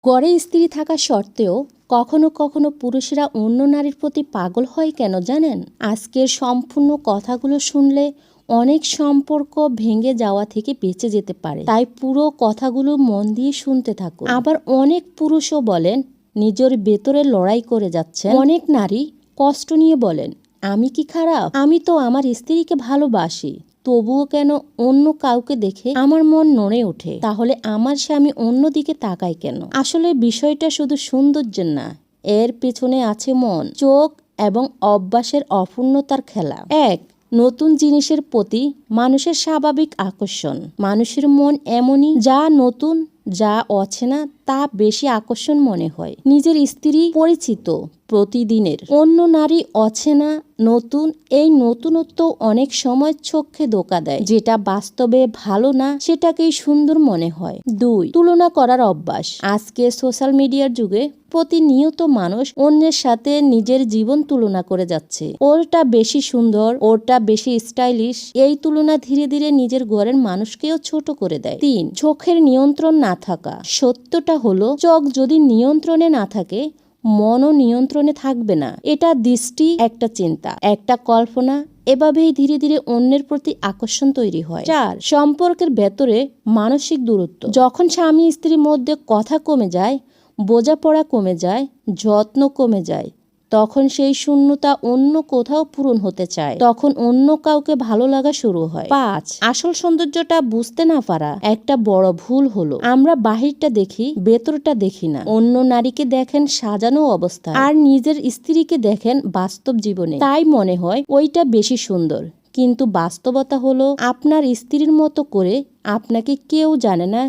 গড়ে স্ত্রী থাকা সত্ত্বেও কখনো কখনো পুরুষেরা অন্য নারীর প্রতি পাগল হয় কেন জানেন? আজকের সম্পূর্ণ কথাগুলো শুনলে অনেক সম্পর্ক ভেঙে যাওয়া থেকে বেঁচে যেতে পারে। তাই পুরো কথাগুলো মন দিয়ে শুনতে থাকুন। আবার অনেক পুরুষও বলেন নিজের ভেতরে লড়াই করে যাচ্ছেন। অনেক নারী কষ্ট নিয়ে বলেন, আমি কি খারাপ? আমি তো আমার স্ত্রীকে ভালোবাসি, তবুও কেন অন্য কাউকে দেখে আমার মন নড়ে ওঠে? তাহলে আমার স্বামী অন্যদিকে তাকায় কেন? আসলে বিষয়টা শুধু সৌন্দর্যের না, এর পেছনে আছে মন, চোখ এবং অভ্যাসের অপূর্ণতার খেলা। এক, নতুন জিনিসের প্রতি মানুষের স্বাভাবিক আকর্ষণ। মানুষের মন এমনই, যা নতুন, যা অচেনা তা বেশি আকর্ষণ মনে হয়। নিজের স্ত্রী পরিচিত প্রতিদিনের, অন্য নারী অচেনা নতুন। এই নতুনত্ব অনেক সময় চোখে ধোঁকা দেয়। যেটা বাস্তবে ভালো না সেটাকেই সুন্দর মনে হয়। দুই, তুলনা করার অভ্যাস। আজকে সোশ্যাল মিডিয়ার যুগে প্রতিনিয়ত মানুষ অন্যের সাথে নিজের জীবন তুলনা করে যাচ্ছে। ওরটা বেশি সুন্দর, ওরটা বেশি স্টাইলিশ। এই তুলনা ধীরে ধীরে নিজের ঘরের মানুষকেও ছোট করে দেয়। তিন, চোখের নিয়ন্ত্রণ না থাকা। সত্যটা হলো, চোখ যদি নিয়ন্ত্রণে না থাকে, মনও নিয়ন্ত্রণে থাকবে না। এটা দৃষ্টি, একটা চিন্তা, একটা কল্পনা, এভাবেই ধীরে ধীরে অন্যের প্রতি আকর্ষণ তৈরি হয়। চার, সম্পর্কের ভেতরে মানসিক দূরত্ব। যখন স্বামী স্ত্রীর মধ্যে কথা কমে যায়, বোঝাপড়া কমে যায়, যত্ন কমে যায়, তখন সেই শূন্যতা অন্য কোথাও পূরণ হতে চায়। তখন অন্য কাউকে ভালো লাগা শুরু হয়। পাঁচ, আসল সৌন্দর্যটা বুঝতে না পারা একটা বড় ভুল হলো আমরা বাহিরটা দেখি, ভেতরটা দেখি না। অন্য নারীকে দেখেন সাজানো অবস্থা, আর নিজের স্ত্রীকে দেখেন বাস্তব জীবনে, তাই মনে হয় ওইটা বেশি সুন্দর। কিন্তু বাস্তবতা হলো, আপনার স্ত্রীর মতো করে আপনাকে কেউ জানে না,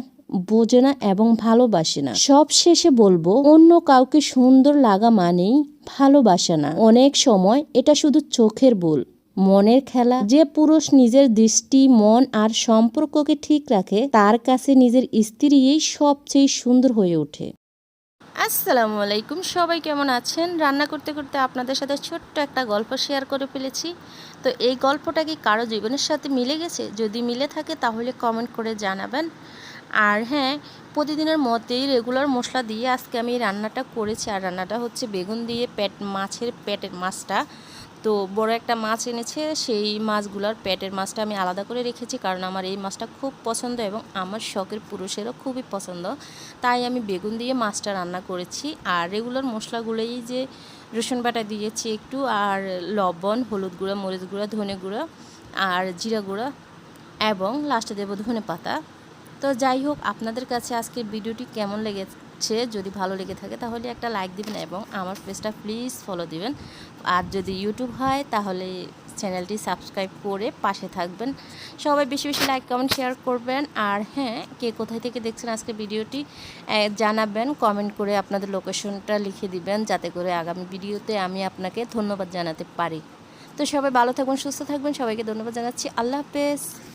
বোঝে না এবং ভালোবাসে না। সব শেষে বলবো, অন্য কাউকে সুন্দর লাগা মানেই ভালোবাসা না। অনেক সময় এটা শুধু চোখের ভুল, মনের খেলা। যে পুরুষ নিজের দৃষ্টি, মন আর সম্পর্ককে ঠিক রাখে, তার কাছে নিজের স্ত্রীই সবচেয়ে সুন্দর হয়ে ওঠে। আসসালামু আলাইকুম, সবাই কেমন আছেন? রান্না করতে করতে আপনাদের সাথে ছোট্ট একটা গল্প শেয়ার করে ফেলেছি। তো এই গল্পটা কি কারো জীবনের সাথে মিলে গেছে? যদি মিলে থাকে তাহলে কমেন্ট করে জানাবেন। আর হ্যাঁ, প্রতিদিনের মতেই রেগুলার মশলা দিয়ে আজকে আমি রান্নাটা করেছি। আর রান্নাটা হচ্ছে বেগুন দিয়ে মাছের পেটের মাছটা। তো বড় একটা মাছ এনেছে, সেই মাছগুলোর পেটের মাছটা আমি আলাদা করে রেখেছি, কারণ আমার এই মাছটা খুব পছন্দ এবং আমার শখের পুরুষেরও খুবই পছন্দ। তাই আমি বেগুন দিয়ে মাছটা রান্না করেছি। আর রেগুলার মশলাগুলোই যে রসুন বাটা দিয়েছি একটু, আর লবণ, হলুদ গুঁড়া, মরিচ গুঁড়া, ধনে গুঁড়া আর জিরা গুঁড়া, এবং লাস্টে দেবো ধনে পাতা। তো যাই হোক, আপনাদের কাছে আজকের ভিডিওটি কেমন লেগেছে? যদি ভালো লেগে থাকে তাহলে একটা লাইক দিবেন এবং আমার পেজটা প্লিজ ফলো দিবেন। আর যদি ইউটিউব হয় তাহলে চ্যানেলটি সাবস্ক্রাইব করে পাশে থাকবেন। সবাই বেশি বেশি লাইক, কমেন্ট, শেয়ার করবেন। আর হ্যাঁ, কে কোথায় থেকে দেখছেন আজকে ভিডিওটি জানাবেন, কমেন্ট করে আপনাদের লোকেশনটা লিখে দিবেন, যাতে করে আগামী ভিডিওতে আমি আপনাকে ধন্যবাদ জানাতে পারি। তো সবাই ভালো থাকবেন, সুস্থ থাকবেন। সবাইকে ধন্যবাদ জানাচ্ছি। আল্লাহ হাফেজ।